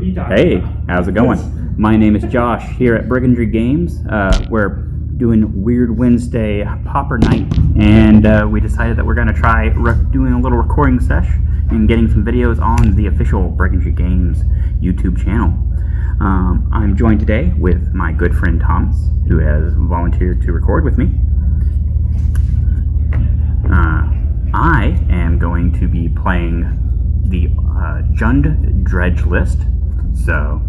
Hey, how's it going? My name is Josh here at Brigandry Games. We're doing Weird Wednesday Popper Night, and we decided that we're going to try doing a little recording sesh and getting some videos on the official Brigandry Games YouTube channel. I'm joined today with my good friend Thomas, who has volunteered to record with me. I am going to be playing the Jund Dredge list. So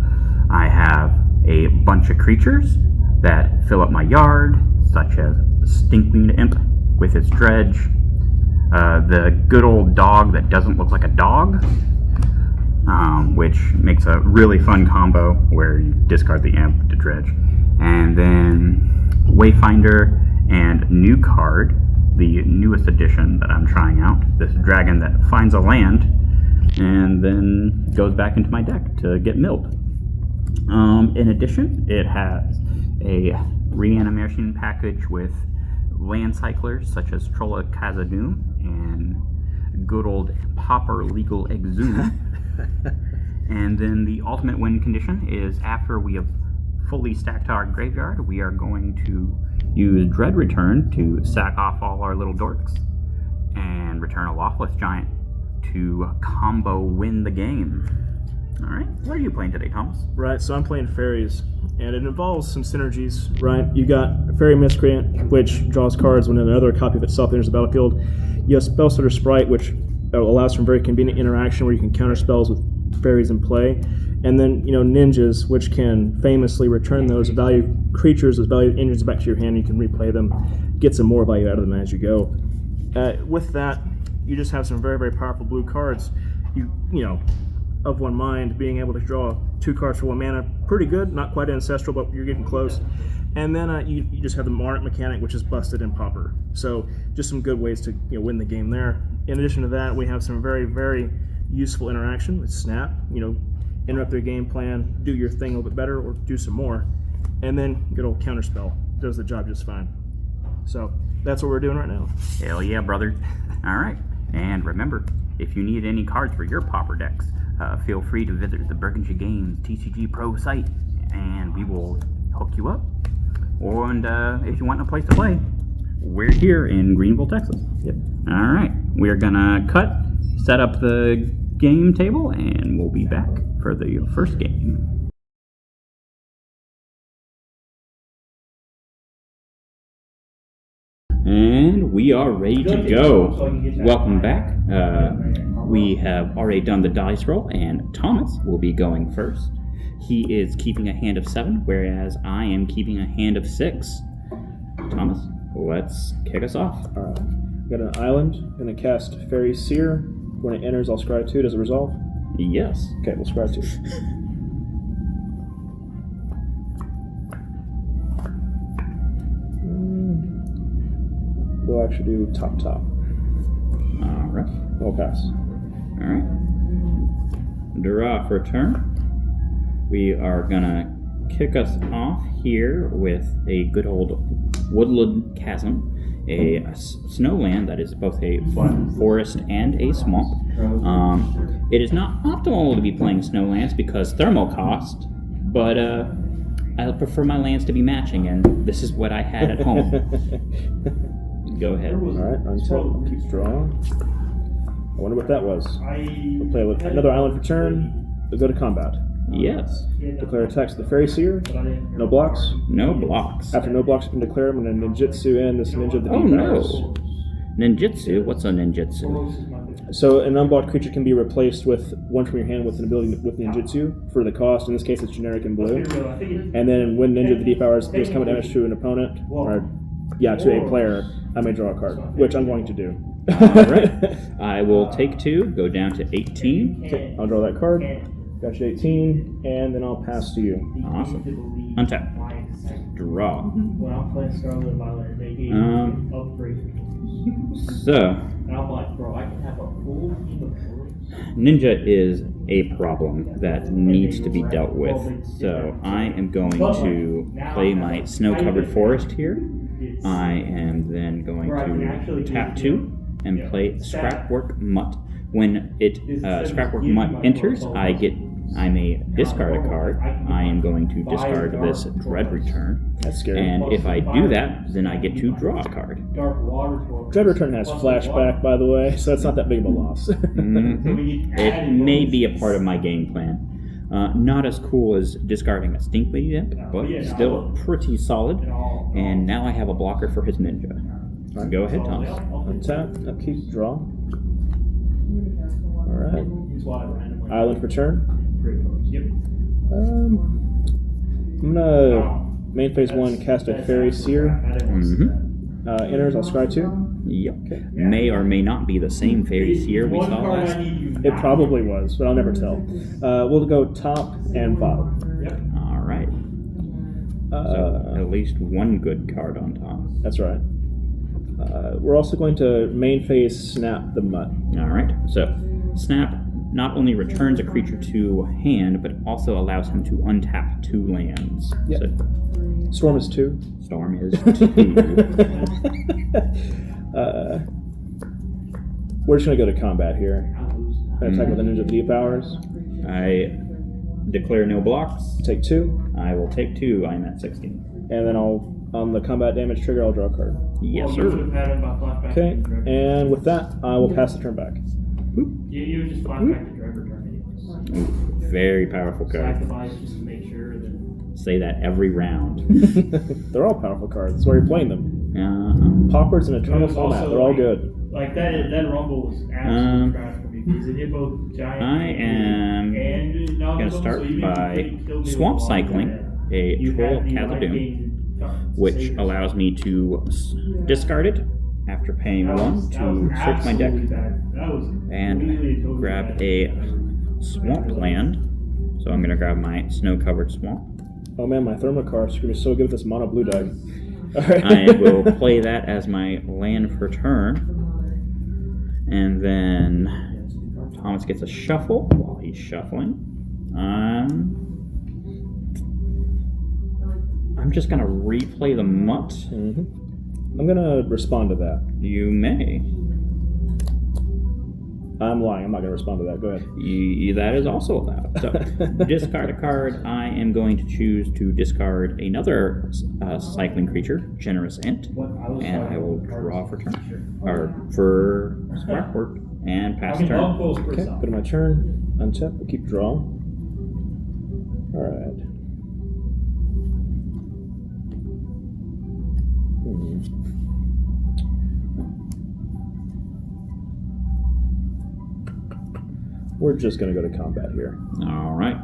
I have a bunch of creatures that fill up my yard, such as Stinkwinged Imp with its dredge, the good old dog that doesn't look like a dog, which makes a really fun combo where you discard the imp to dredge, and then Wayfinder and new card, the newest edition that I'm trying out, this dragon that finds a land and then goes back into my deck to get milled. In addition, it has a reanimation package with land cyclers such as Trolla Khazad-dûm and good old Popper Legal Exhume. And then the ultimate win condition is after we have fully stacked our graveyard, we are going to use Dread Return to sack off all our little dorks and return a Lawless Giant to combo win the game. Alright, what are you playing today, Thomas? Right, so I'm playing Faries, and it involves some synergies, right? You got Fairy Miscreant, which draws cards when another copy of itself enters the battlefield. You have Spell Sorter Sprite, which allows for very convenient interaction where you can counter spells with fairies in play. And then, ninjas, which can famously return those value creatures, those value engines back to your hand. You can replay them, get some more value out of them as you go. With that, you just have some very, very powerful blue cards. Of one mind, being able to draw 2 cards for 1 mana, pretty good. Not quite ancestral, but you're getting close. And then you just have the Monarch mechanic, which is busted in Popper. So just some good ways to win the game there. In addition to that, we have some very, very useful interaction with Snap. Interrupt their game plan, do your thing a little bit better, or do some more. And then good old Counterspell does the job just fine. So that's what we're doing right now. Hell yeah, brother. Alright, and remember, if you need any cards for your Popper decks, feel free to visit the Brigandry Games TCG Pro site, and we will hook you up. And if you want a place to play, we're here in Greenville, Texas. Yep. Alright, we're gonna cut, set up the game table, and we'll be back for the first game. And we are ready to go. Welcome back. We have already done the dice roll, and Thomas will be going first. He is keeping a hand of 7, whereas I am keeping a hand of 6. Thomas, let's kick us off. All right. Got an island. Going to cast Fairy Seer. When it enters, I'll scry 2. Does it resolve? Yes. Okay, we'll scry 2. We'll actually do top. Alright. We'll pass. Alright. Draw for turn. We are gonna kick us off here with a good old Woodland Chasm, a snowland that is both a forest and a swamp. It is not optimal to be playing snowlands because thermal cost, but I prefer my lands to be matching, and this is what I had at home. Go ahead. Alright, untap, keep drawing. I wonder what that was. We'll play another island for turn. We'll go to combat. Yes. Declare attacks to the Fairy Seer. No blocks. No blocks. After no blocks have been declared, I'm going to ninjutsu in this ninja of the Oh deep no. hours. Ninjutsu? What's a ninjutsu? So an unblocked creature can be replaced with one from your hand with an ability with ninjutsu for the cost. In this case, it's generic in blue. And then when ninja of the deep hours deals combat damage to an opponent, to a player, I may draw a card, which I'm going to do. Alright. I will take 2, go down to 18. Okay, I'll draw that card. Got you 18, and then I'll pass to you. Awesome. Untap. Draw. So, Ninja is a problem that needs to be dealt with. So I am going to play my snow-covered forest here. I am then going to tap 2 and play Scrapwork Mutt. When Scrapwork Mutt enters, I get I may discard a card. I am going to discard this Dread Return. That's scary. And if I do that, then I get to draw a card. Dread Return has flashback, by the way, so that's not that big of a loss. It may be a part of my game plan. Not as cool as discarding a Stinkly Imp, but still pretty solid. And now I have a blocker for his ninja. Go ahead, Thomas. Untap, upkeep, draw. Alright. Island return. I'm gonna main phase 1 cast a Fairy Seer. Enters, I'll scry 2. Yep. Okay. May or may not be the same Fairy Seer we saw last. It probably was, but I'll never tell. We'll go top and bottom. Alright. So at least one good card on top. That's right. We're also going to main phase Snap the Mutt. Alright. So Snap not only returns a creature to hand, but also allows him to untap 2 lands. Yep. So Storm is 2. Storm is 2. We're just going to go to combat here. Attack with a Ninja Deep Hours. I declare no blocks. Take 2. I will take 2. I'm at 16. And then on the combat damage trigger, I'll draw a card. Yes, sir. Okay, and with that, I will pass the turn back. You just flashback the Dread Return anyways. Very powerful card. Sacrifice just to make sure that... Say that every round. They're all powerful cards. That's why you're playing them. Poppers and Eternal Format, they're all good. Like that Rumble was absolutely trash for me because it hit both Giant I am going to start by Swamp Cycling a Troll of Khazad-dûm, which allows me to discard it after paying 1 to search my deck and grab a Swamp land. So I'm going to grab my Snow-Covered Swamp. Oh man, my Thermocar's going to be so good with this mono blue deck. I will play that as my land for turn. And then Thomas gets a shuffle while he's shuffling. I'm just going to replay the Mutt. I'm going to respond to that. You may. I'm lying. I'm not going to respond to that. Go ahead. That is also allowed. So, discard a card. I am going to choose to discard another cycling creature, Generous Int, and I will draw for turn. Or for spark work and pass turn. Okay, go to my turn. Untap. We'll keep drawing. Alright. We're just going to go to combat here. All right.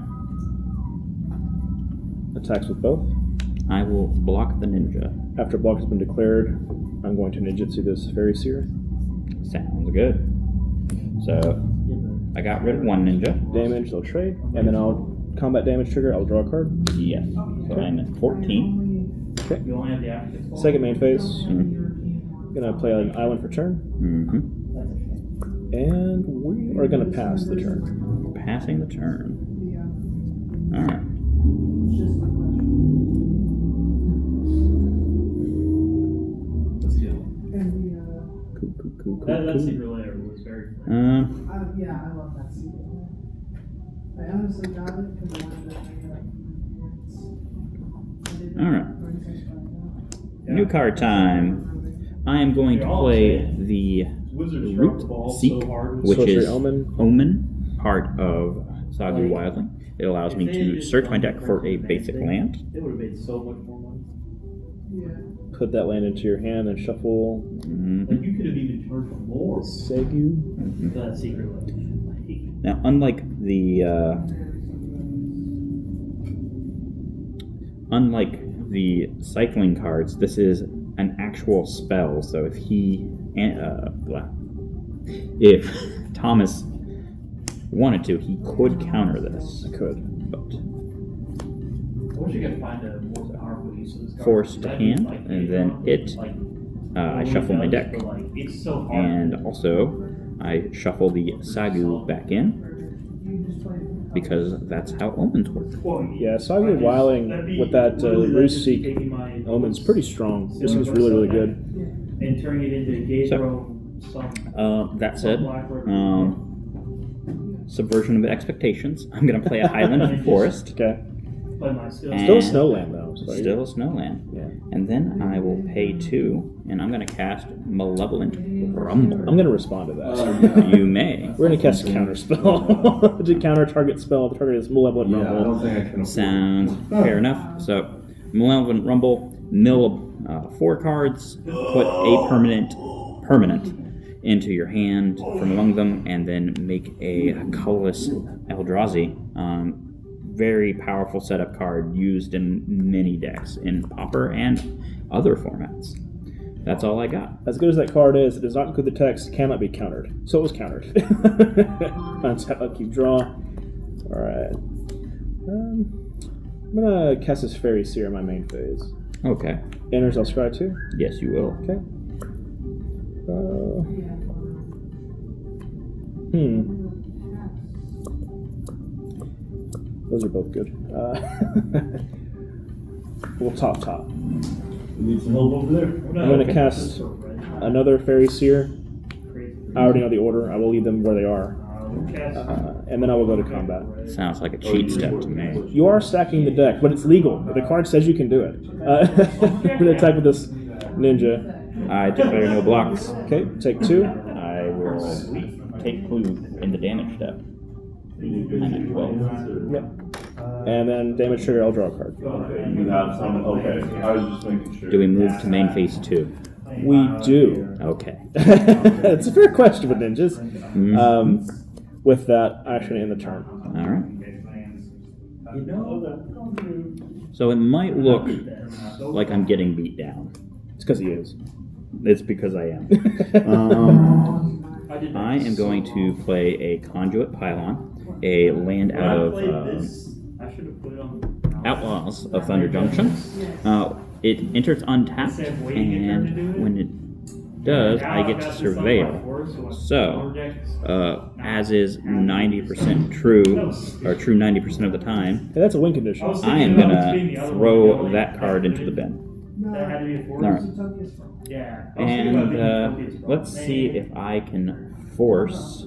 Attacks with both. I will block the ninja. After block has been declared, I'm going to ninjutsu this Fairy Seer. Sounds good. So, I got rid of 1 ninja. Damage, they'll trade. And then I'll combat damage trigger, I'll draw a card. Yes. So I'm at 14. Okay. You only have the active. Second main phase. Gonna play an island for turn. And we are gonna pass the turn. Passing the turn. Alright. Cool. That secret layer was very fun. Yeah, I love that sequel. I honestly got it because I wanted to bring it up. Alright. New card time. I am going to play the Root Seek, which Sorcery is Omen. part of Sagu Wildling. It allows me to search my deck for a basic land. It would have made so much more money. Yeah. Put that land into your hand and shuffle. Like you could have even charged more Segu. for that secret layer. Now, unlike the cycling cards, this is an actual spell. So if Thomas wanted to, he could counter this. I could. But I wish you could find a more powerful use of this card. forced hand, and then I shuffle my deck. It's so hard. And also, I shuffle the Sagu back in, because that's how omens work. Yeah, Sagu Wildling with that Root Seek Omen's pretty strong. This one's really, really good. And turning it into Gabriel. That said, subversion of expectations. I'm going to play a Highland Forest. Okay. Play my skills. And- Still a snowland though. So Still a snowland. Yeah. And then I will pay 2, and I'm going to cast Malevolent Rumble. I'm gonna respond to that. You may. We're gonna cast a counter spell. To counter target spell, the target is Malevolent Yeah, I Rumble. don't think I can. Sounds fair enough. So, Malevolent Rumble, mill 4 cards, put a permanent into your hand from among them, and then make a colorless Eldrazi. Very powerful setup card used in many decks, in Pauper and other formats. That's all I got. As good as that card is, it does not include the text, cannot be countered. So it was countered. Untap, upkeep, draw. Alright. I'm gonna cast this Fairy Seer in my main phase. Okay. Enters, I'll scry 2. Yes, you will. Okay. Those are both good. We'll top. Need some help over there. I'm going to cast another Fairy Seer. I already know the order. I will leave them where they are. And then I will go to combat. Sounds like a cheat step to me. You are stacking the deck, but it's legal. The card says you can do it. I'm going to attack with this Ninja. I declare no blocks. Okay, take 2. I will take clue in the damage step. I'm at 12. Yep. And then damage trigger, I'll draw a card. You have some. Okay, I was just making sure. Do we move to main phase 2? We do. Okay. It's a fair question with ninjas. Mhm. With that, action in the turn. All right. So it might look like I'm getting beat down. It's because he is. It's because I am. I am going to play a Conduit Pylon, a land out of Outlaws of Thunder Junction. It enters untapped, and when it does, I get to Surveil. So, as is 90% true, or true 90% of the time, Hey, that's a win condition. I am going to throw that card into the bin. That had to be a force. All right. Yeah. And let's see if I can force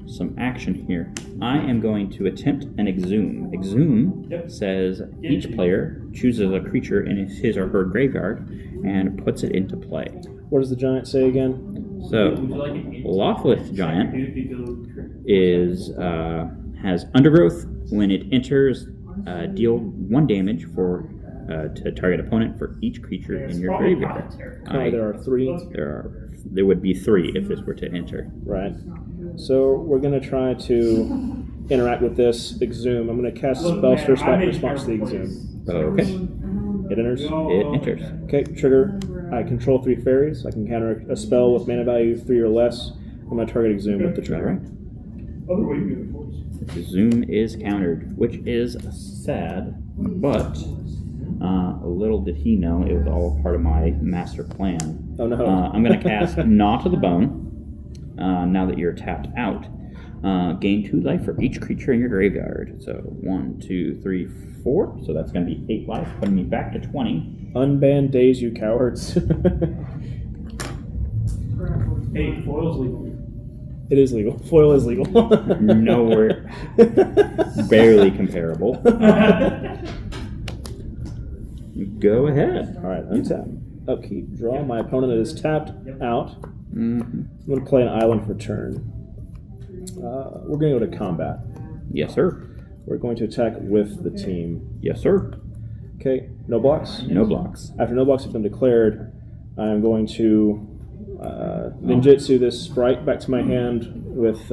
some action here. I am going to attempt an Exhume. Exhume says each player chooses a creature in his or her graveyard and puts it into play. What does the giant say again? So, Lothlith Giant is has Undergrowth. When it enters, deal 1 damage to target opponent for each creature in your graveyard. There are 3. There would be 3 if this were to enter. Right. So we're going to try to interact with this Exhume. I'm going to cast Spell Stir Spike in response to the Exhume. Okay. It enters. It enters. Okay, trigger. I control 3 fairies. I can counter a spell with mana value 3 or less. I'm going to target Exhume with the trigger. Alright. The Zoom is countered, which is sad, but little did he know it was all part of my master plan. Oh no. I'm going to cast Gnaw to the Bone. Now that you're tapped out, gain 2 life for each creature in your graveyard. So 1, 2, 3, 4. So that's going to be 8 life, putting me back to 20. Unban days, you cowards. Hey, foil's legal. It is legal. Foil is legal. Nowhere, barely comparable. Go ahead. All right, untap. Upkeep. Draw. My opponent is tapped out. Mm-hmm. I'm going to play an island for turn. We're going to go to combat. Yes, sir. We're going to attack with the team. Yes, sir. Okay, no blocks. No blocks. After no blocks have been declared, I am going to ninjutsu this sprite back to my hand with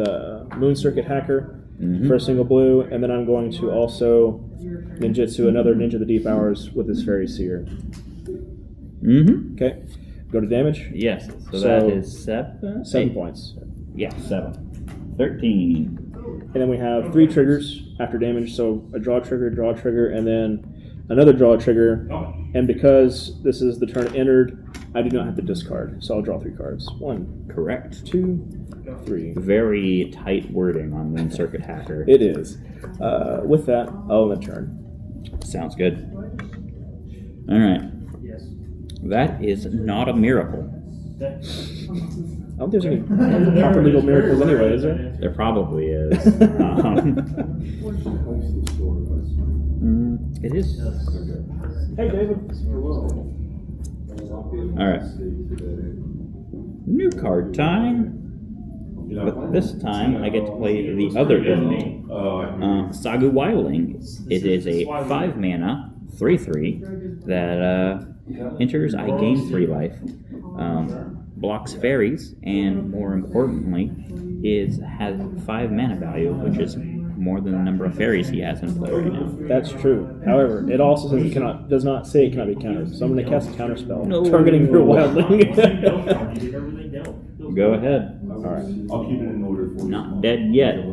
Moon Circuit Hacker for a single blue, and then I'm going to also ninjutsu another Ninja of the Deep Hours with this Fairy Seer. Mm-hmm. Okay, go to damage. Yes. So So, that is 7. 7 8. points. Yeah, 7. 13. And then we have 3 triggers after damage, so a draw trigger, and then another draw trigger. And because this is the turn entered, I do not have to discard, so I'll draw 3 cards. 1, Correct. 2, 3. Very tight wording on Moon Circuit Hacker. It is. With that, I'll end the turn. Sounds good. All right. Yes. That is not a miracle. don't think there's any proper legal miracles anyway, is there? There probably is. It is. Hey, David. All right. New card time. But this time I get to play the other enemy, Sagu Wildling. It is a 5 mana, 3/3 that enters. I gain 3 life, blocks Faries, and more importantly, has 5 mana value, which is more than the number of Faries he has in play right now. That's true. However, it also says does not say it cannot be countered. So I'm going to cast a counter spell, No. targeting your Wildling. Go ahead. All right. I'll keep it in order for you. Not dead yet. All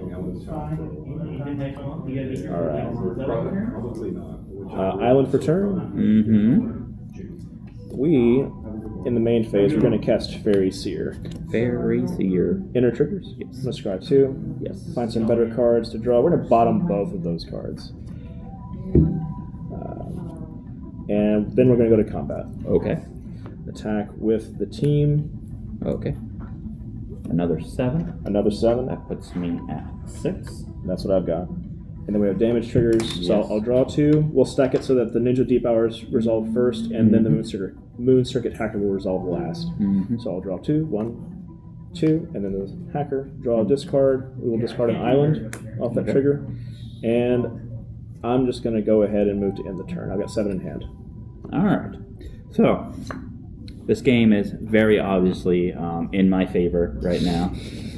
right. Island for turn. Mm-hmm. We, in the main phase, we're going to cast Fairy Seer. Fairy Seer. Inner triggers. Yes. I'm going to scry 2. Yes. Find some better cards to draw. We're going to bottom both of those cards. And then we're going to go to combat. Okay. Attack with the team. Okay. Another 7. Another 7. That puts me at 6. That's what I've got. And then we have damage triggers. So Yes. I'll draw 2. We'll stack it so that the Ninja Deep Hours resolve first, and then the Moon Circuit Hacker will resolve last. Mm-hmm. So I'll draw 2. 1, 2, and then the Hacker. Draw a discard. We will discard an island off that trigger. And I'm just going to go ahead and move to end the turn. I've got 7 in hand. All right. So, this game is very obviously in my favor right now.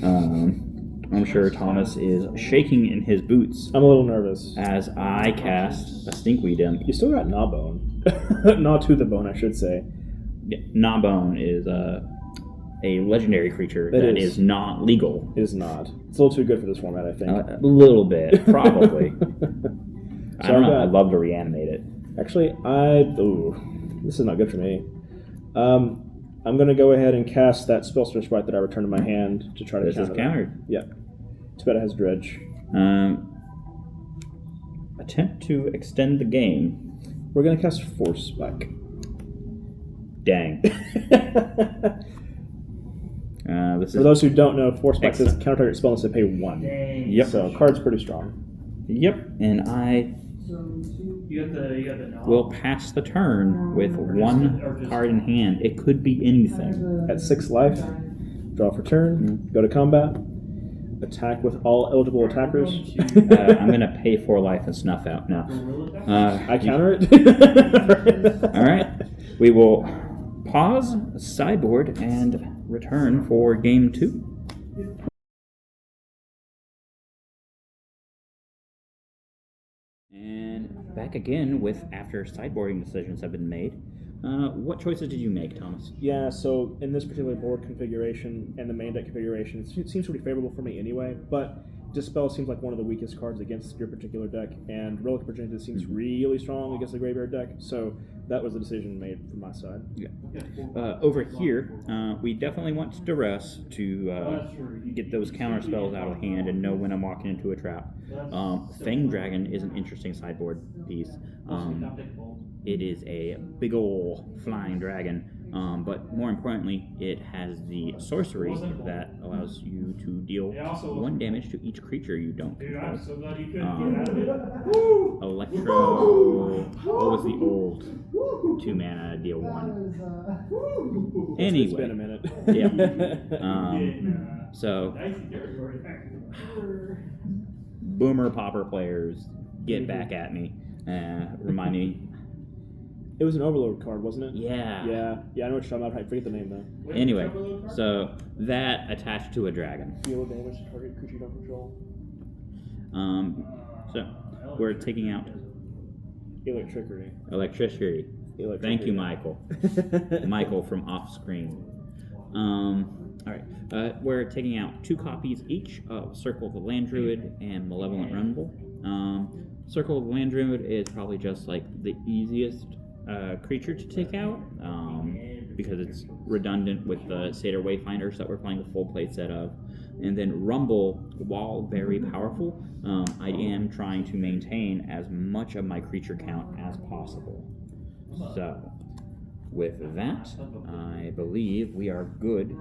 I'm sure Thomas is shaking in his boots I'm a little nervous. as I cast a Stinkweed Imp. You still got Gnawbone. Gnaw to the bone, I should say. Yeah, Gnawbone is a legendary creature It that is. is not legal. It is not. It's a little too good for this format, I think. A little bit, probably. I don't know. I've I'd love to reanimate it. Actually, this is not good for me. I'm going to go ahead and cast that Spellster Sprite that I returned to my hand to try to This is counter that. countered. Yeah. Too bad it has Dredge. Attempt to extend the game. We're going to cast Force Spike. Dang. This For is. those who don't know, Force Spike says Excellent. counter target spell unless they pay 1. Yep. So card's pretty strong. Yep. And I You got the knob. will pass the turn with 1 card in hand. It could be anything. At 6 life, draw for turn, go to combat, attack with all eligible attackers. I'm going to pay 4 life and snuff out now. I counter it. All right. We will pause, sideboard, and return for game 2. And back again with after sideboarding decisions have been made. What choices did you make, Thomas? Yeah, so in this particular board configuration and the main deck configuration, it seems pretty favorable for me anyway, but Dispel seems like one of the weakest cards against your particular deck, and Relic of Progenitus seems really strong against the Graveyard deck, so that was the decision made from my side. Yeah. Over here, we definitely want to duress to get those counter spells out of hand and know when I'm walking into a trap. Fang Dragon is an interesting sideboard piece. It is a big ol' flying dragon, but more importantly, it has the sorcery that allows you to deal 1 damage to each creature you don't Dude, control. I'm so glad you couldn't get out of it. Electro. What was the old 2 mana deal 1? Anyway. It's been a minute. Yeah. In, So, dicey territory back. boomer popper players, get back at me. Remind me. It was an Overlord card, wasn't it? Yeah. Yeah, I know what you're talking about. I forget the name though. Anyway, so that attached to a dragon. Deal damage to target creature you don't control. So we're taking out Electricity. electricity. Thank you, Michael. Michael from off screen. All right. We're taking out 2 copies each of Circle of the Land Druid and Malevolent Rumble. Circle of the Land Druid is probably just like the easiest creature to take out because it's redundant with the Satyr Wayfinders that we're playing a full play set of. And then Rumble, while very powerful, I am trying to maintain as much of my creature count as possible. So, with that, I believe we are good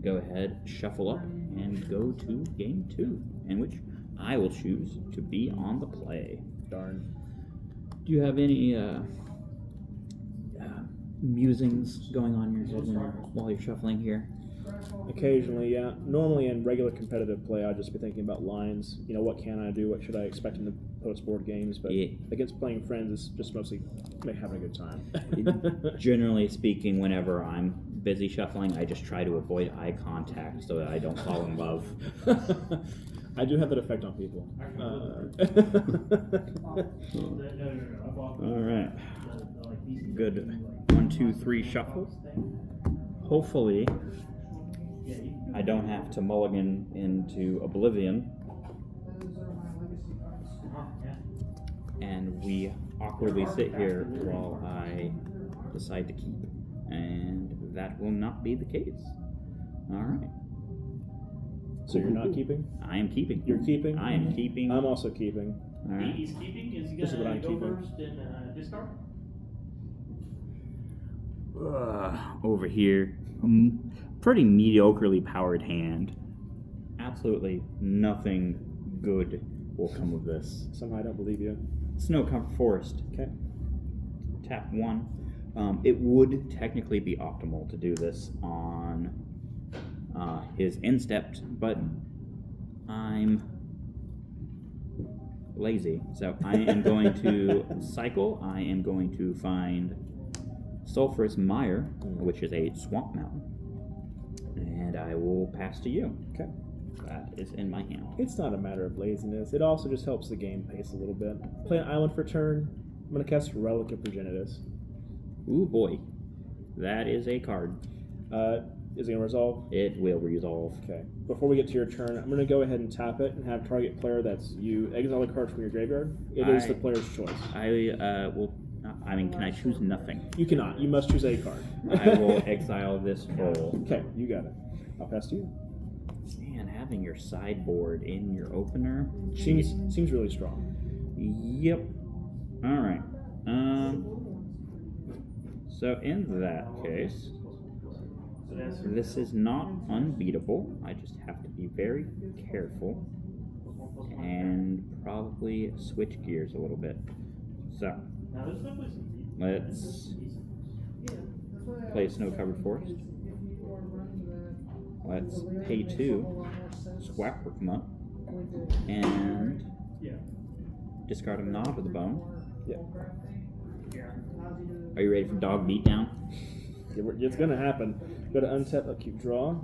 go ahead, shuffle up, and go to game 2, in which I will choose to be on the play. Darn. Do you have any musings going on in your head while you're shuffling here? Occasionally, yeah. Normally in regular competitive play, I'd just be thinking about lines. You know, what can I do? What should I expect in the post-board games? But Yeah. against playing friends, it's just mostly having a good time. Generally speaking, whenever I'm busy shuffling, I just try to avoid eye contact so that I don't fall in love. I do have that effect on people. All right. Good 1, 2, 3 shuffle. Hopefully, I don't have to mulligan into oblivion, Those are my legacy cards. and we awkwardly sit here while I decide to keep, and that will not be the case. All right. So you're not keeping? I am keeping. You're keeping? I am keeping. I'm also keeping. All right. He's keeping. Is he This is what gonna I'm go keeping. first and discard? Over here, pretty mediocrely powered hand. Absolutely nothing good will come of this. Somehow I don't believe you. Snow Comfort Forest. Okay. Tap 1. It would technically be optimal to do this on his instepped, but I'm lazy. So I am going to cycle. I am going to find Sulphurous Mire, which is a swamp mountain, and I will pass to you. Okay. That is in my hand. It's not a matter of laziness. It also just helps the game pace a little bit. Play an island for turn. I'm going to cast Relic of Progenitus. Ooh boy, that is a card. Is it going to resolve? It will resolve. Okay. Before we get to your turn, I'm going to go ahead and tap it and have target player that's you exile a card from your graveyard. It is the player's choice. I will. I mean, can I choose nothing? You cannot. You must choose a card. I will exile this full. Okay, you got it. I'll pass to you. Man, having your sideboard in your opener Seems really strong. Yep. All right. So in that case, this is not unbeatable. I just have to be very careful and probably switch gears a little bit. So let's play Snow Covered Forest. Let's pay 2, swap Brokaw, and discard a Knob of the Bone. Yeah. Are you ready for Dog Beatdown? It's going to happen. Go to untap, upkeep, draw.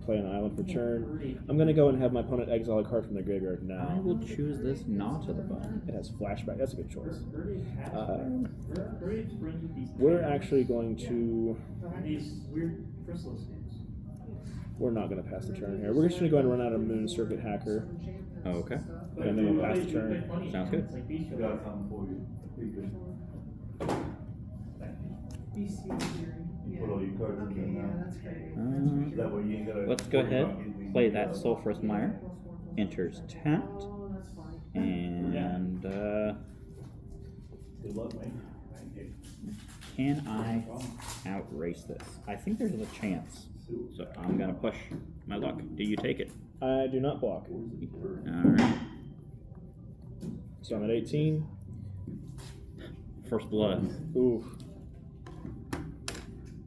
Play an island for turn. I'm going to go and have my opponent exile a card from their graveyard I now. will choose this Knot of the Bone. It has flashback. That's a good choice. We're actually going to... These weird chrysalis names. We're not going to pass the turn here. We're just going to go ahead and run out of Moon Circuit Hacker. Oh, okay. And then we'll pass the turn. Sounds good. I got something for you. You can put all your cards in there now. That's great. That way you ain't gotta. Let's go worry ahead, about getting play these that cards. Sulphurous Mire. Enters tapped. Oh, that's fine. And Good luck, man. can I outrace this? I think there's a chance. So I'm going to push my luck. Do you take it? I do not block. Alright. So I'm at 18. First blood. Oof.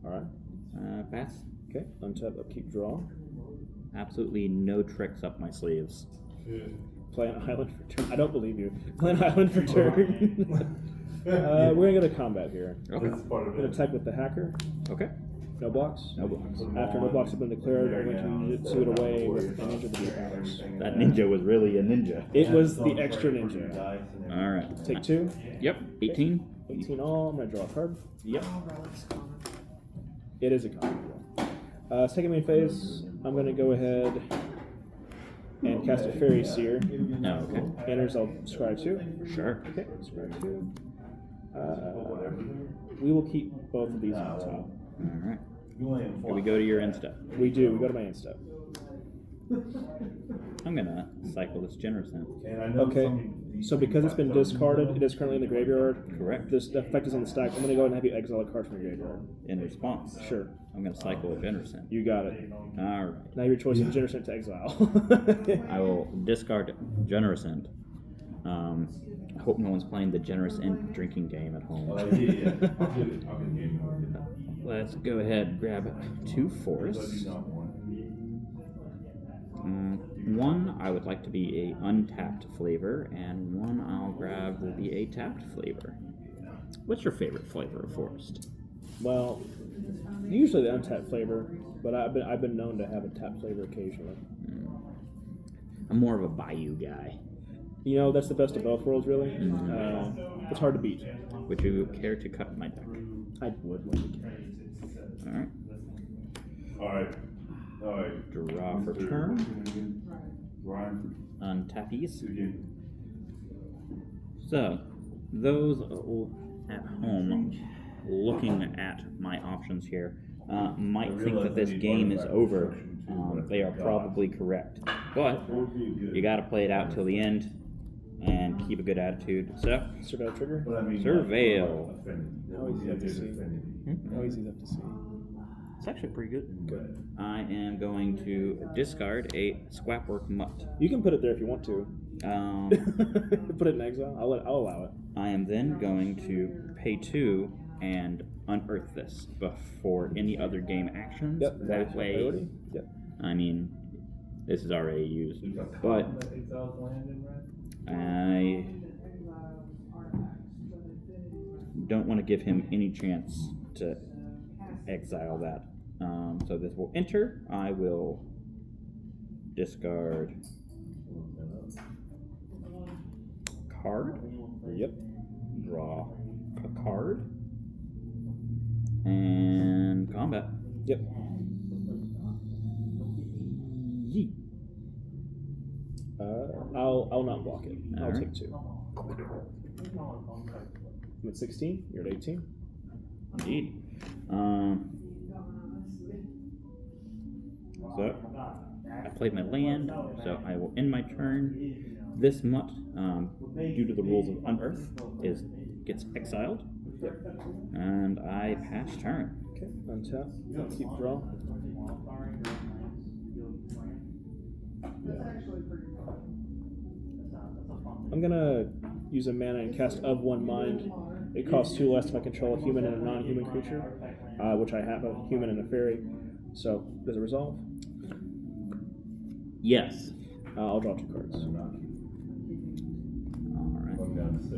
Alright. Pass. Okay. Untap, upkeep, draw. Absolutely no tricks up my sleeves. Play an island for turn. I don't believe you. Play an island for turn. We're going to go to combat here. Okay. That's part I'm of going it. to attack with the hacker. Okay. No blocks. No blocks. After no blocks have been declared, I'm going to ninjutsu it away with an ninja the powers. That ninja was really a ninja. It was the extra ninja. Alright. Take 2. Yep. 18. 18 all. I'm going to draw a card. Yep. Oh, Relic's common. It is a combo. Second main phase, I'm going to go ahead and cast a Fairy Seer. No, okay. Enters, I'll scry 2. Sure. Okay, scry 2. We will keep both of these on top. Alright. You only have Here we go to your end step. We do. We go to my end step. I'm gonna cycle this generous then. And I know Okay. some- So because it's been discarded, it is currently in the graveyard. Correct. This the effect is on the stack. I'm going to go ahead and have you exile a card from your graveyard. In response. Sure. I'm going to cycle a Generous End. You got it. All right. Now your choice is Generous End to exile. I will discard Generous End. I hope no one's playing the Generous End drinking game at home. Yeah. I'll get it. I'll get game. Let's go ahead and grab 2 But forests. you not one. One I would like to be a untapped flavor, and one I'll grab will be a tapped flavor. What's your favorite flavor of forest? Well, usually the untapped flavor, but I've been known to have a tapped flavor occasionally. I'm more of a bayou guy. You know, that's the best of both worlds, really. It's hard to beat. Would you care to cut my deck? I would like to get. All right. All right. Draw for turn. Ryan. Untappies. Again. So, those at home looking at my options here might think that this game is over. They are probably correct. But you got to play it out till the end and keep a good attitude. So, Surveil trigger? But I mean, Surveil. How easy is that to see? How easy is that to see? It's actually pretty good. I am going to discard a Squapwork Mutt. You can put it there if you want to. Put it in exile. I'll allow it. I am then going to pay 2 and unearth this before any other game actions. Yep. That way, Priority. Yep. I mean, this is already used, but I don't want to give him any chance to exile that. So this will enter. I will discard card. Yep. Draw a card. And combat. Yep. Yeet. I'll not block it. I'll Alright. take 2. I'm at 16. You're at 18. Indeed. So I played my land, so I will end my turn. This mutt, due to the rules of unearth, gets exiled, and I pass turn. Okay. Untap. Keep draw. I'm gonna use a mana and cast Of One Mind. It costs 2 less if I control a human and a non-human creature, which I have a human and a fairy. So, does it resolve? Yes. I'll draw 2 cards. All right. I'm down to 6.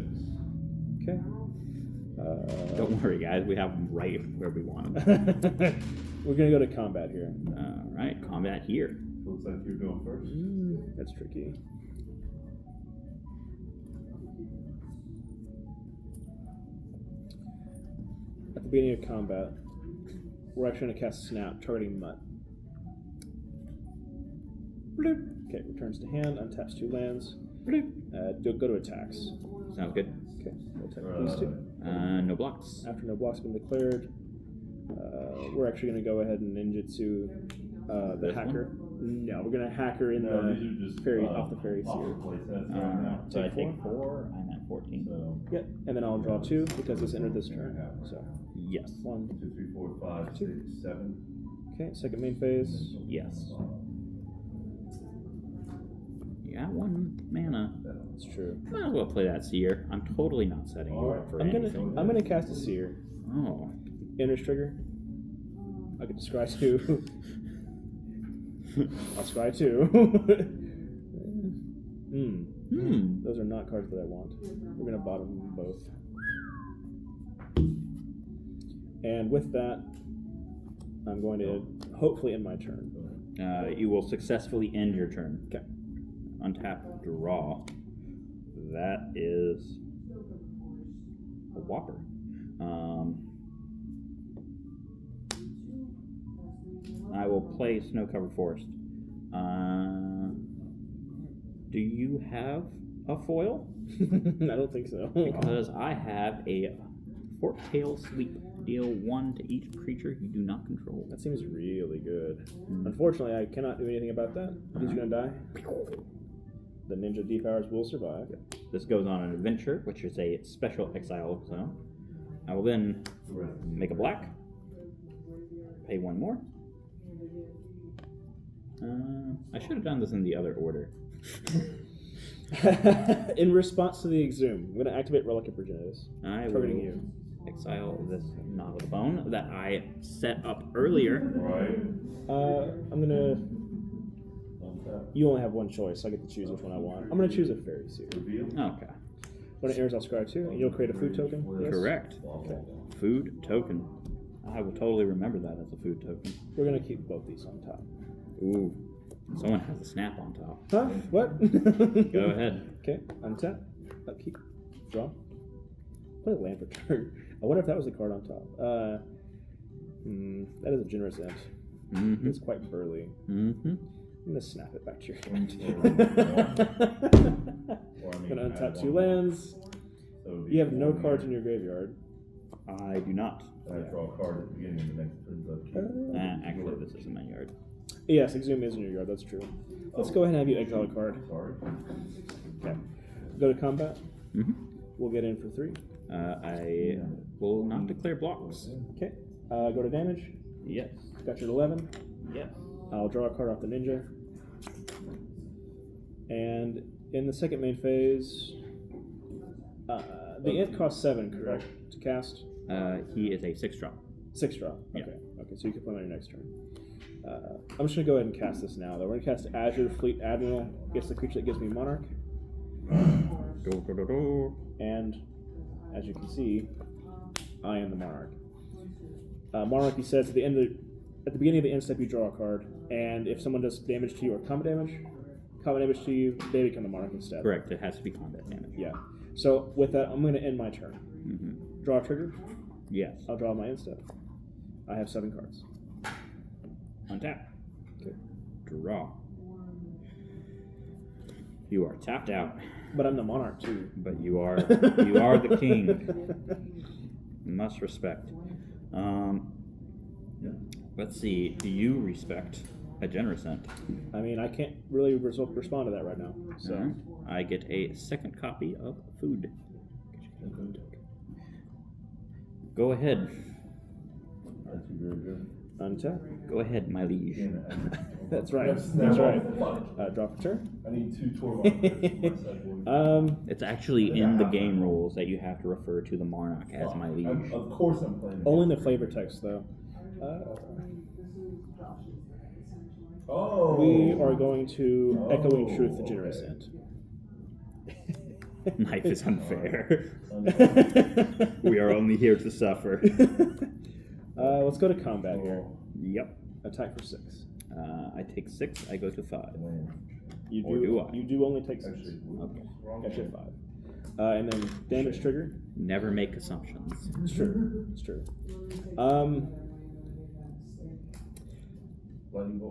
Okay. Don't worry, guys. We have them right where we want them. We're gonna go to combat here. All right. Combat here. Looks like you're going first. That's tricky. At the beginning of combat, we're actually going to cast Snap, targeting Mutt. Bloop. Okay, returns to hand, untaps 2 lands. Bloop. Go to attacks. Sounds good. Okay, we'll attack these 2. No blocks. After no blocks have been declared, we're actually going to go ahead and ninjutsu the This hacker. No, we're going to hacker in the fairy off the fairy seer. So I Take take 4. 4. I'm at 14. So, Yep, and then I'll draw 2 because this entered this turn. So Yes. 1, 2, 3, 4, 5, 6, 7. okay, second main phase. Yes. You got 1 mana. That's true. Might as well play that seer. I'm totally not setting you up for anything. I'm gonna cast a seer. Oh. Enters trigger. I could scry 2. I'll scry 2. Those are not cards that I want. We're gonna bottom them both. And with that, I'm going to hopefully end my turn. You will successfully end your turn. Okay. Untap, draw. That is a whopper. I will play Snow-Covered Forest. Do you have a foil? I don't think so. Because I have a Fork-Tail Sweep. Deal 1 to each creature you do not control. That seems really good. Unfortunately, I cannot do anything about that. He's gonna die. The ninja defowers will survive. This goes on an adventure, which is a special exile zone. I will then make a black, pay 1 more. I should have done this in the other order. In response to the exhume, I'm going to activate Relic of Progenitus. I will Targeting you. exile this Knot of the Bone that I set up earlier. Right. I'm going to... You only have one choice, so I get to choose which one I want. I'm going to choose a Fairy Seer. Reveal. Okay. When it airs, I'll scry 2, and you'll create a food token. Yes? Correct. Okay. Food token. I will totally remember that as a food token. We're going to keep both these on top. Ooh. Someone has a snap on top. Huh? What? Go ahead. Okay, untap. Upkeep. Draw. Play land for turn. I wonder if that was the card on top. That is a generous end. Mm-hmm. It's quite burly. Mm-hmm. I'm going to snap it back to your hand. Or, I mean, Going to add untap 2 one. lands. So it would be You have no 4 cards in mana. your graveyard. I do not. And I draw a card at the beginning of the next turn's upkeep. Actually, this is in my yard. Yes, Exhume is in your yard, that's true. Let's go ahead and have you exile a card. Sorry. Okay. Go to combat. Mm-hmm. We'll get in for 3. I will not declare blocks. Okay. Go to damage. Yes. Got your 11. Yes. I'll draw a card off the ninja. And in the second main phase, the int costs 7, correct, to cast? He is a 6-drop. 6 drop. Yeah. Okay. Okay, so you can play on your next turn. I'm just going to go ahead and cast this now, though. We're going to cast Azure Fleet Admiral. It's the creature that gives me Monarch. And, as you can see, I am the Monarch. Monarchy says at the beginning of the end step, you draw a card, and if someone does damage to you or combat damage to you, they become the Monarch instead. Correct. It has to be combat damage. Yeah. So with that, I'm going to end my turn. Mm-hmm. Draw a trigger. Yes. I'll draw my end step. I have 7 cards. Untap. Okay. Draw. You are tapped out, But I'm the Monarch too. but you are the king. Must respect. Let's see. Do you respect a generous ent? I mean, I can't really respond to that right now. So Alright. I get a second copy of food. Go ahead. That's very good. untap. Go ahead, my liege. That's right. That's That's right. Fuck. Draw for turn. I need 2 tour markers for my sideboard. It's actually in the game rules that you have to refer to the monarch as my liege. Of course I'm playing. Only in the flavor text though. Oh. We are going to Echoing Truth, the generous ent. Life is unfair. We are only here to suffer. Let's go to combat here. Yep. Attack for 6. I take 6. I go to 5. You Or do I? You do only take 6. Actually, Okay. Got you 5. And then damage trigger. Never make assumptions. It's true. It's true.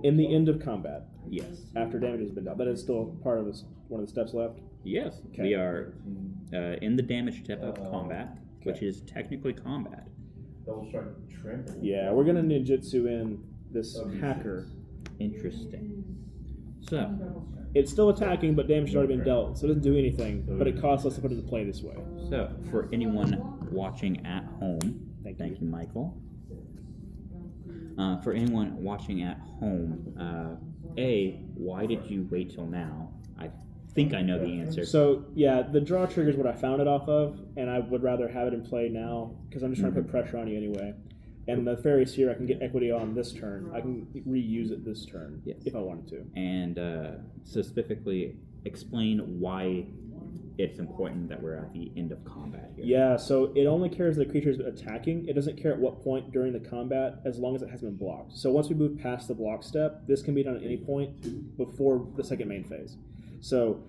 In the end of combat, Yes. after damage has been done, that is still part of this, one of the steps left. Yes. Okay. We are in the damage step of combat, which okay. is technically combat. Double strike trample. Yeah, we're gonna ninjutsu in this hacker. Interesting. So, It's still attacking, but damage has already been dealt, so it doesn't do anything. But it costs us to put it into play this way. for anyone watching at home, thank you, Michael. For anyone watching at home, why did you wait till now? I think I know the answer. So yeah, the draw trigger is what I found it off of, and I would rather have it in play now because I'm just trying to put pressure on you anyway. And the Faries here, I can get equity on this turn. I can reuse it this turn if I wanted to. And specifically explain why it's important that we're at the end of combat here. Yeah, so it only cares that the creature is attacking. It doesn't care at what point during the combat, as long as it hasn't been blocked. So once we move past the block step, this can be done at any point before the second main phase. So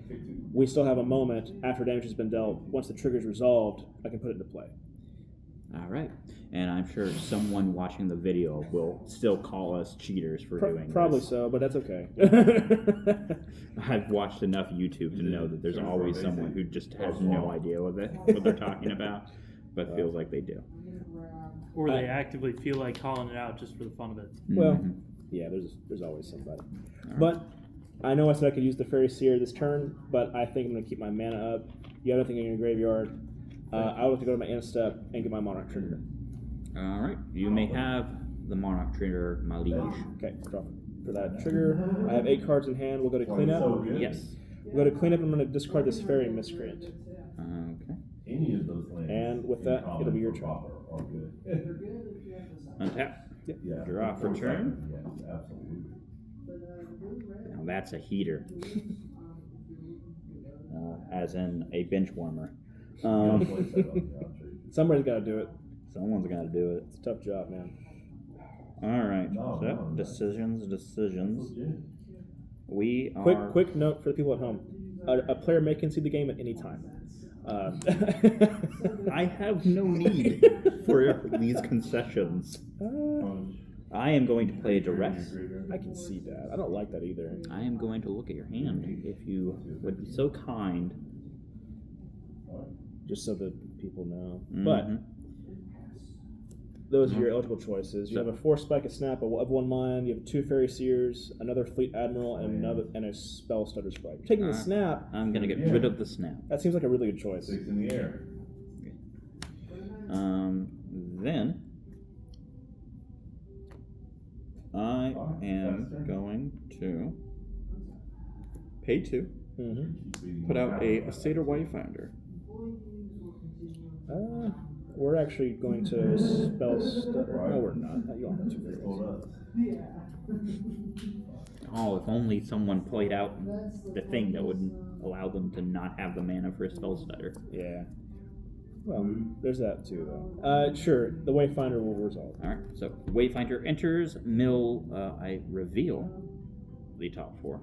we still have a moment after damage has been dealt. Once the trigger is resolved, I can put it into play. All right. And I'm sure someone watching the video will still call us cheaters for doing Probably this. so, but that's okay. I've watched enough YouTube to know that there's always someone who just has no idea what they're talking about, but feels like they do. Or they actively feel like calling it out just for the fun of it. Well, Mm-hmm. yeah, there's always somebody. But I know I said I could use the Fairy Seer this turn, but I think I'm going to keep my mana up. You have nothing in your graveyard. I would like to go to my end step and get my Monarch trigger. All right. You may have the Monarch trigger, my liege. Okay, drop it. For that trigger, I have 8 cards in hand. We'll go to cleanup. So good. Yes. We'll go to cleanup. I'm going to discard this Fairy Miscreant. Okay. Any of those lands. And with in that, common it'll be your for turn. proper are good. Untap. Yep. Yeah. Draw for turn. Yes, absolutely. Now that's a heater. As in a bench warmer. Place that on the outrage. Somebody's got to do it. Someone's got to do it. It's a tough job, man. All right. No, So no. decisions. Legit. We are Quick note for the people at home: a player may concede the game at any time. I have no need for these concessions. Punch. I am going to play duress. I can see that. I don't like that either. I am going to look at your hand if you would be so kind. Just so that people know. Mhm. But those are your eligible choices. You have a 4 spike, a snap, of 1 mind. You have 2 fairy seers, another fleet admiral, and a spell stutter sprite. You're taking the snap. I'm going to get rid of the snap. That seems like a really good choice. 6 in the air. Then I am going to pay 2. Mm-hmm. Put out a Satyr Wayfinder. We're actually going to spell stutter. No, we're not. You don't have 2 fairies. Hold up. Oh, if only someone played out the thing that would allow them to not have the mana for a spell stutter. Yeah. Well, there's that too, though. Sure, the Wayfinder will resolve. All right, so Wayfinder enters, mill, I reveal the top 4.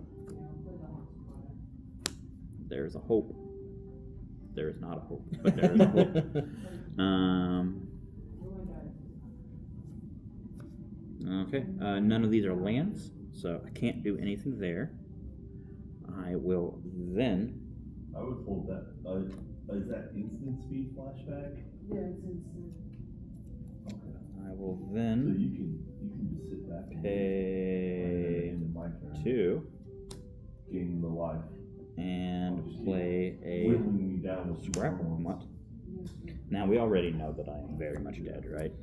There's a hope. There is not a hope, but there is a hope. Okay, none of these are lands, so I can't do anything there. I will then... I would hold that. Is that instant speed flashback? Yeah, it's instant. I will So then you can just sit back and pay in my turn. 2 Gain the life. and play a Whittling me down with scrap mutt. Now we already know that I am very much dead, right?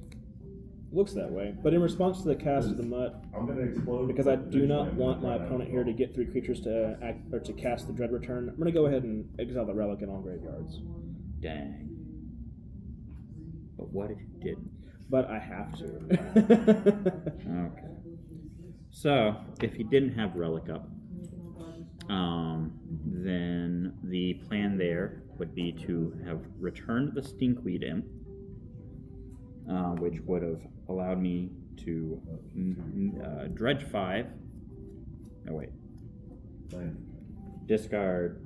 Looks that way. But in response to the cast of the mutt, I'm gonna explode because I do not Eventually, want I'm my gonna run opponent out here of to get 3 creatures to act or to cast the Dread Return, I'm going to go ahead and exile the relic in all graveyards. Dang. But what if you didn't? But I have to. Okay. So, if he didn't have Relic up, then the plan there would be to have returned the Stinkweed Imp, which would have allowed me to dredge 5. Oh, wait. Discard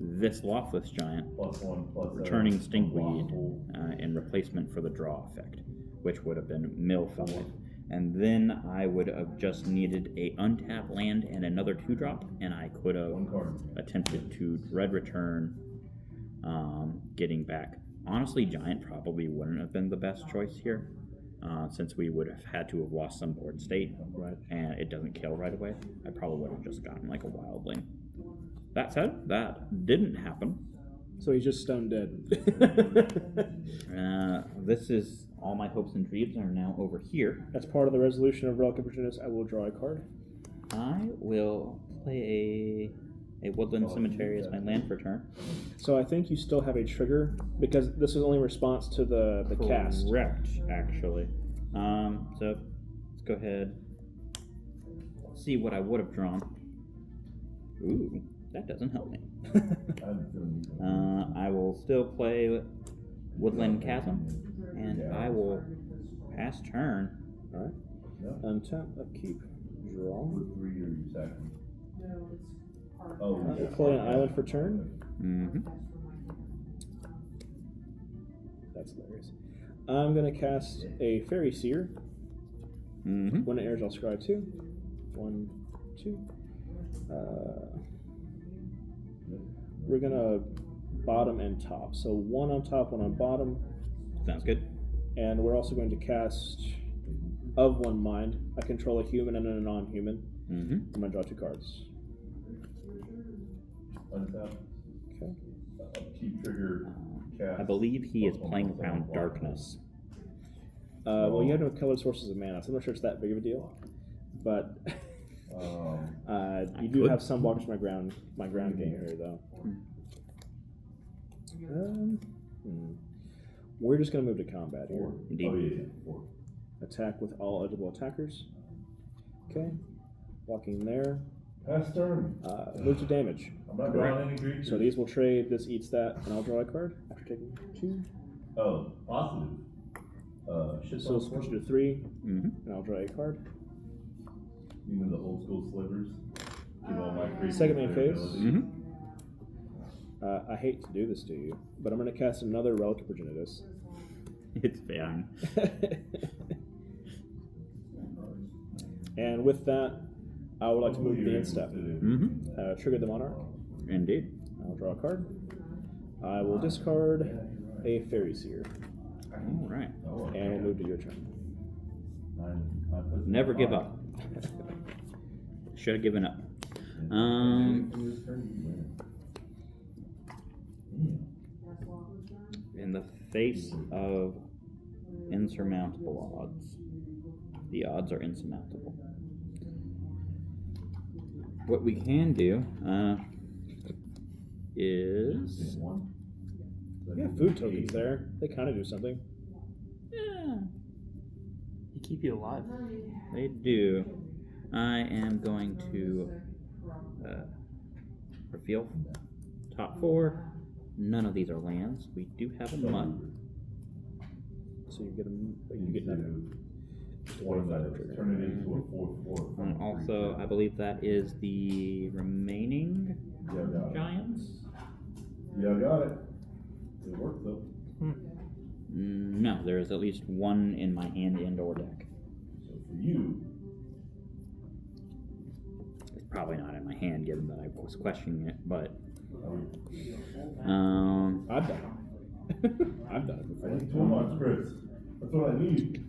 this Loftless Giant, +1/+7. returning Stinkweed Unblockable. in replacement for the draw effect, which would have been mill 5. And then I would have just needed a untapped land and another 2-drop, and I could have 1 card. attempted to Dread Return, getting back. Honestly, Giant probably wouldn't have been the best choice here, since we would have had to have lost some board state, Right. and it doesn't kill right away. I probably would have just gotten like a Wildling. That said, that didn't happen. So he's just stone dead. This is all my hopes and dreams are now over here. As part of the resolution of Relic Opportunist, I will draw a card. I will play a Woodland Cemetery as my land for turn. So I think you still have a trigger, because this is only in response to the cast. Correct, actually. So let's go ahead. See what I would have drawn. Ooh, that doesn't help me. I have a feeling you can- I will still play Woodland Chasm, and I will pass turn. Alright. Yeah. Untap, upkeep, draw. With 3 or you second. No, it's hard. Oh, We'll play an island for turn. Mm-hmm. That's hilarious. I'm going to cast a Fairy Seer. Mm-hmm. When it airs, I'll scry 2. 1, 2. We're going to bottom and top. So 1 on top, 1 on bottom. Sounds good. And we're also going to cast of 1 mind. I control a human and a non-human. Mm-hmm. I'm going to draw 2 cards. Untap. Okay. Upkeep trigger. Cast. I believe he is playing around Darkness. Well, you have no colored sources of mana, so I'm not sure it's that big of a deal. But you do have some blockers for my ground game here, though. We're just going to move to combat here. Indeed. Attack with all eligible attackers. Okay. Blocking there. Pass turn. Move to damage. I'm not drawing any creatures. So these will trade. This eats that, and I'll draw a card after taking 2. Oh, positive. Shit. So switch to 3, Mm-hmm. and I'll draw a card. You know the old school slivers. Give all my creatures. Second main their phase. abilities. Mm-hmm. I hate to do this to you, but I'm going to cast another Relic of Progenitus. It's fine. And with that, I would like to move to the end step. Mm-hmm. Trigger the Monarch. Indeed. I'll draw a card. I will discard a Faries here, All right. and we'll move to your turn. Never give up. Should have given up. In the face of insurmountable odds, the odds are insurmountable. What we can do is Yeah, food tokens there. They kind of do something. They keep you alive. they do. I am going to reveal top 4. None of these are lands. We do have a mud. So you get them, but you get nothing. Turn it into a 4/4. And also, I believe that is the remaining Yeah, got it. giants. Yeah, I got it. It worked though. No, there is at least one in my hand and or deck. So for you, It's probably not in my hand, given that I was questioning it, but I've done it. I've done it I before. need 2 months, Chris. That's what I need.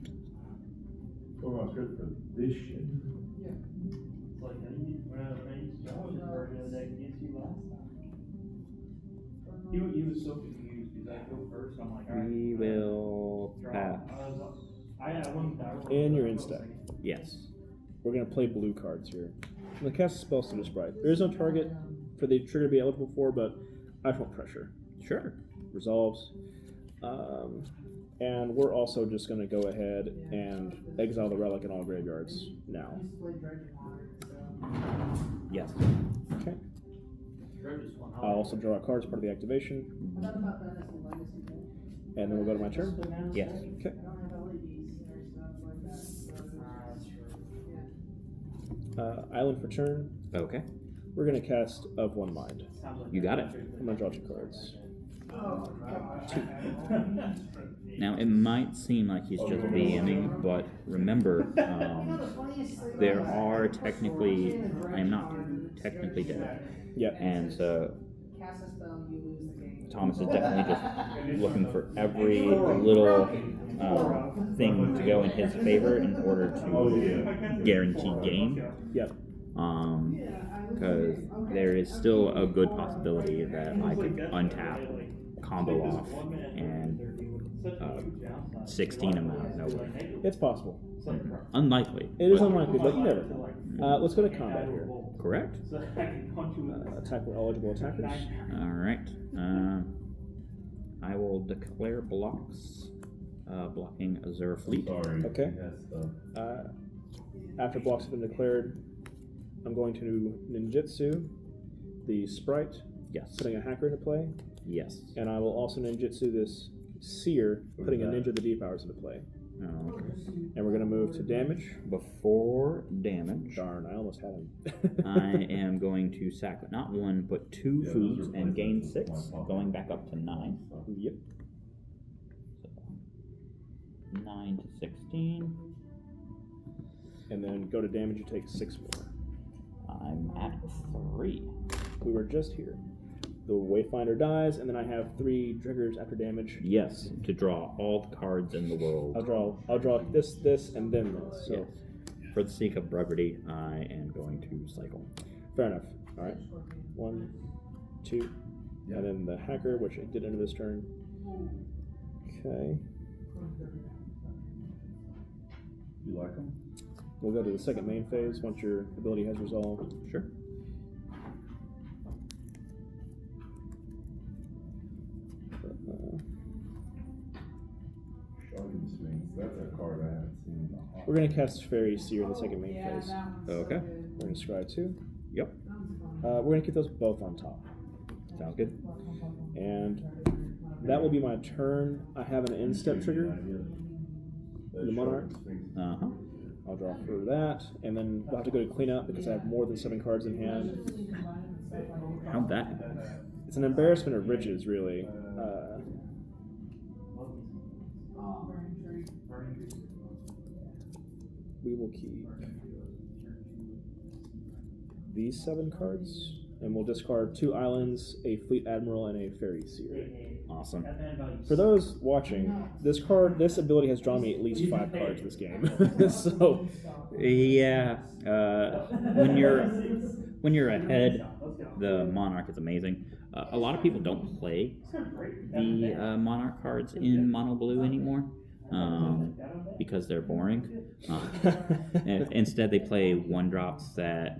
2 months, Chris, for this shit. It's like, when I used to always work the deck against you last time. He was so confused because I go first. I'm like, all right. we will pass. And you're in step. Yes. We're going to play blue cards here. I'm going to cast a spell to Sprite. There is no target for the trigger to be eligible for, but I just want pressure. Sure. Resolves. And we're also just going to go ahead and exile the relic in all graveyards now. I used to play Dredge and Water, so. Yes. Okay. I'll also draw a card as part of the activation. I thought about that as a legacy game. And then we'll go to my turn. Yes. Okay. I don't have LEDs or stuff like that. So, yeah. Island for turn. Okay. We're going to cast Of One Mind. You got it. I'm going to draw 2 cards. Oh, gosh. Now, it might seem like he's just BMing, but remember, there are technically, I am not technically dead. Yep. And so Cast a spell, you lose the game. Thomas is definitely just looking for every little thing to go in his favor in order to guarantee game. Yep. Because there is still a good possibility that I could untap, combo off, and 16 them out of nowhere. It's possible. Unlikely. It is but unlikely, but you never know. Let's go to combat here. correct. Attack with eligible attackers. All right. I will declare blocks. Blocking Azure Fleet. Sorry. Okay. Yes, After blocks have been declared, I'm going to ninjutsu the sprite, Yes. putting a hacker into play, Yes. and I will also ninjutsu this seer, putting a that? ninja of the deep hours into play. Okay. And we're going to move to damage. Before damage, Darn, I almost had him. I am going to sack not 1 but 2 foods and gain 6, going back up to 9. Yep. So 9 to 16. And then go to damage, you take 6 more. I'm at 3. We were just here. The Wayfinder dies, and then I have 3 triggers after damage. Yes, to draw all the cards in the world. I'll draw this, and then this. So Yes. For the sake of brevity, I am going to cycle. fair enough. All right. 1, 2, and then the hacker, which I did into this turn. Okay. You like them? We'll go to the second main phase once your ability has resolved. Sure. Showdown swings. That's a card I haven't seen in a while. We're going to cast Faries here in the second main Yeah, phase. that one's Okay. so good. We're going to scry 2. Yep. That one's fun. We're going to keep those both on top. Sounds good. And that will be my turn. I have an end step trigger. The Monarch? Uh-huh. I'll draw for that, and then we'll have to go to cleanup because I have more than 7 cards in hand. How'd that happen? It's an embarrassment of riches, really. We will keep these 7 cards, and we'll discard 2 islands, a fleet admiral, and a ferry seer. Awesome. For those watching, this ability has drawn me at least 5 cards this game. So, Yeah. When you're ahead, the Monarch is amazing. A lot of people don't play the Monarch cards in mono blue anymore because they're boring. And instead, they play 1-drops that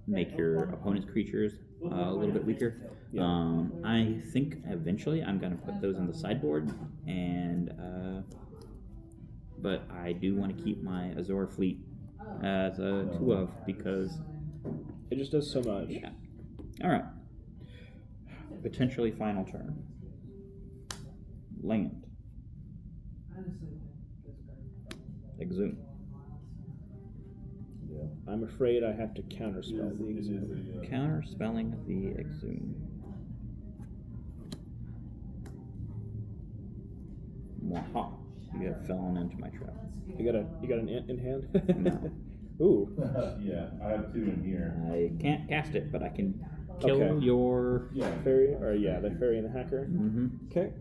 make your opponent's creatures a little bit weaker. I think eventually I'm going to put those in the sideboard, and but I do want to keep my Azor fleet as a 2-of because it just does so much. yeah. All right. Potentially final turn. Land. Exhume. Yeah. I'm afraid I have to counterspell the It is exhume. a, Counter spelling the Exhume. Waha. You have fallen into my trap. You got an ant in hand? No. Ooh. yeah, I have 2 in here. I can't cast it, but I can kill Okay. your. Yeah. Fairy, or yeah, the fairy and the hacker. Mm-hmm. Okay.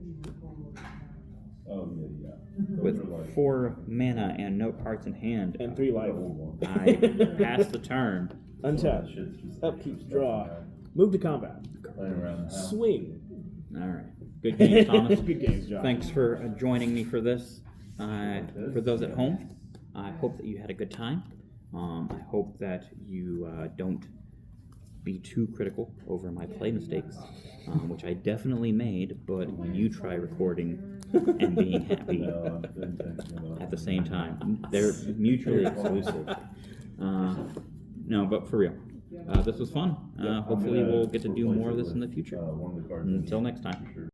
Oh, yeah. Those are With like 4 mana and no cards in hand, And 3 life. I pass the turn. Untap. shit's just Upkeep. Draw. Move to combat. laying around the house. Swing. All right. Good games, Thomas. Good games, Josh. Thanks for joining me for this. For those at home, I hope that you had a good time. I hope that you don't be too critical over my play mistakes, which I definitely made, but you try recording and being happy No, I've been thinking about at the same time. They're mutually exclusive. No, but for real. This was fun. Hopefully we'll get to do more of this in the future. One of the cards. Until next time. Sure.